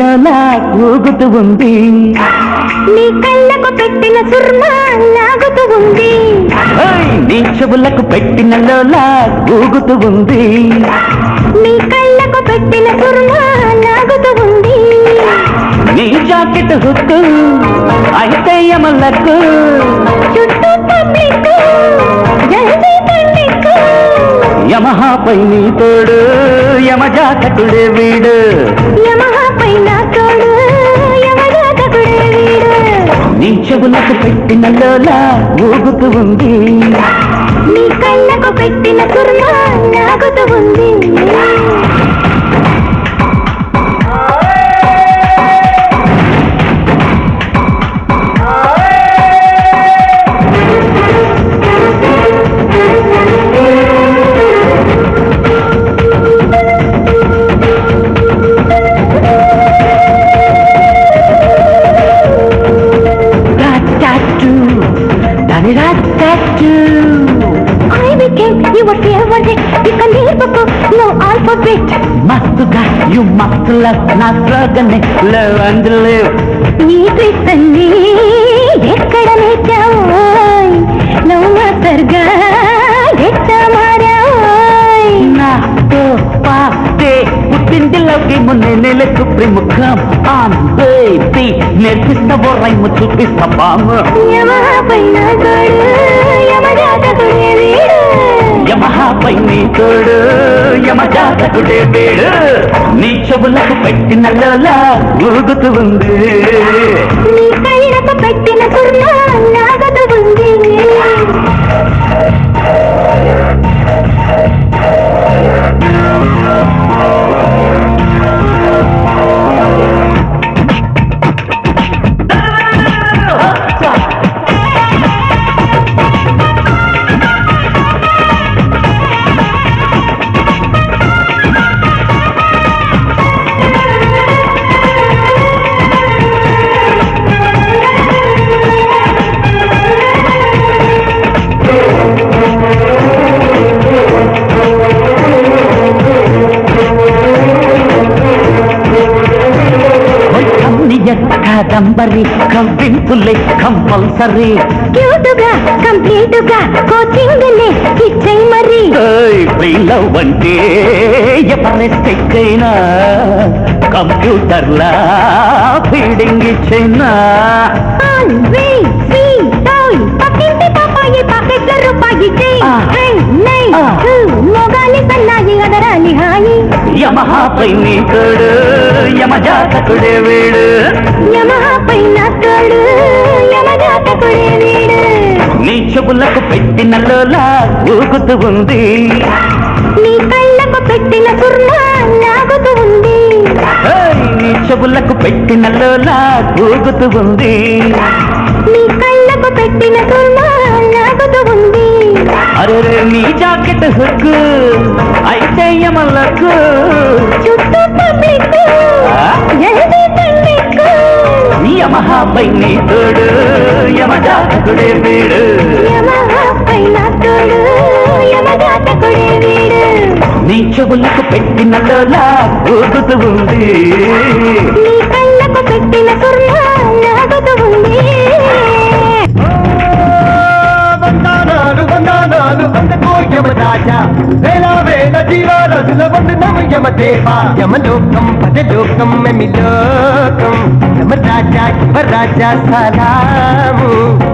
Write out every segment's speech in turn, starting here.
లోలా ఊగుతూ ఉంది. నీ కళ్ళకు పెట్టిన సుర్మా లాగుతూ ఉంది. నీ చెవులకు పెట్టిన లోలా ఊగుతూ ఉంది. నీ కళ్ళకు పెట్టిన సుర్మా లాగుతూ ఉంది. నీ జాకెట్ హుక్కు అయితే యమలకు చుట్టూ పబ్లిక్ జల్దీ పండిక్. యమహాపై నీ తోడు యమజాతకుడే వీడు. యమహాపై నా తోడు యమజాతకుడే వీడు. నీ చెవులకు పెట్టిన లోలా ఊగుతూ ఉంది. నీ కళ్ళకు పెట్టిన సుర్మా లాగుతూ ఉంది. I became your favorite. You can hear the no alphabet. మస్తుగా యు మస్తు లవ్ నా స్లోగన్ లవ్ అండ్ లివ్. ఈ ట్రిక్స్ అన్నీ ఎక్కడ నేర్చావు? లవ్ మాస్టర్గా ఎట్టా మారావు? నాతో పాటే పుట్టింది లవ్కి మున్నే నెలకు ప్రముఖం ఆన్ బేబీ నేర్పిస్తావో రైము చూపిస్తా బాము. యమహాపై నా తోడు యమజాతకుడే వీడు. యమహాపై నీ తోడు యమజాతకుడే వీడు. నీ చెవులకు పెట్టిన లోలా ఊగుతూ ఉంది. నీ కళ్ళకు పెట్టిన సుర్మా లాగుతూ ఉంది. కాదంబరి కవ్వింపులే కంపల్సరీ. క్యూటుగా కంప్లీటుగా కోచింగ్ నే ఇచ్చై మరి. లవ్ అంటే ఎవరెస్ట్ ఎక్కైనా కంప్యూటర్లా ఫీడింగ్ ఇచ్చైనా. పక్కింటి పాపాయి పాకెట్ల రూపాయి మోగాలి సన్నాయి అదరాలి హాయి. యమహాపై నీ తోడు యమజాతకుడే వీడు. యమహాపై నా తోడు యమజాతకుడే వీడు. నీ చెవులకు పెట్టిన లోలా ఊగుతూ ఉంది. నీ కళ్ళకు పెట్టిన సుర్మా లాగుతూ ఉంది. నీ చెవులకు పెట్టిన లోలా ఊగుతూ ఉంది. నీ కళ్ళకు పెట్టిన సుర్మా లాగుతూ ఉంది. అరే నీ జాకెట్ హుక్కు అయితే యమలకు చుట్టూ పబ్లిక్ జల్దీ పండిక్. యమహాపై నీ తోడు యమజాతకుడే వీడు. యమహాపై నా తోడు యమజాతకుడే వీడు. నీ చెవులకు పెట్టిన లోలా ఊగుతూ ఉంది. నీ కళ్ళకు పెట్టిన సుర్మా లాగుతూ ఉంది. వందనాలు వందనాలు వందకో యమరాజా. వేల వేల జీవారాజుల వందనం యమదేవా. యమలోకం పదలోకం మెమిలోకం యమరాజా యువరాజా సలాము.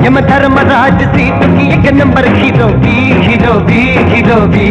యమ ధర్మరాజ సీతుకి 1 number hero B hero B hero B.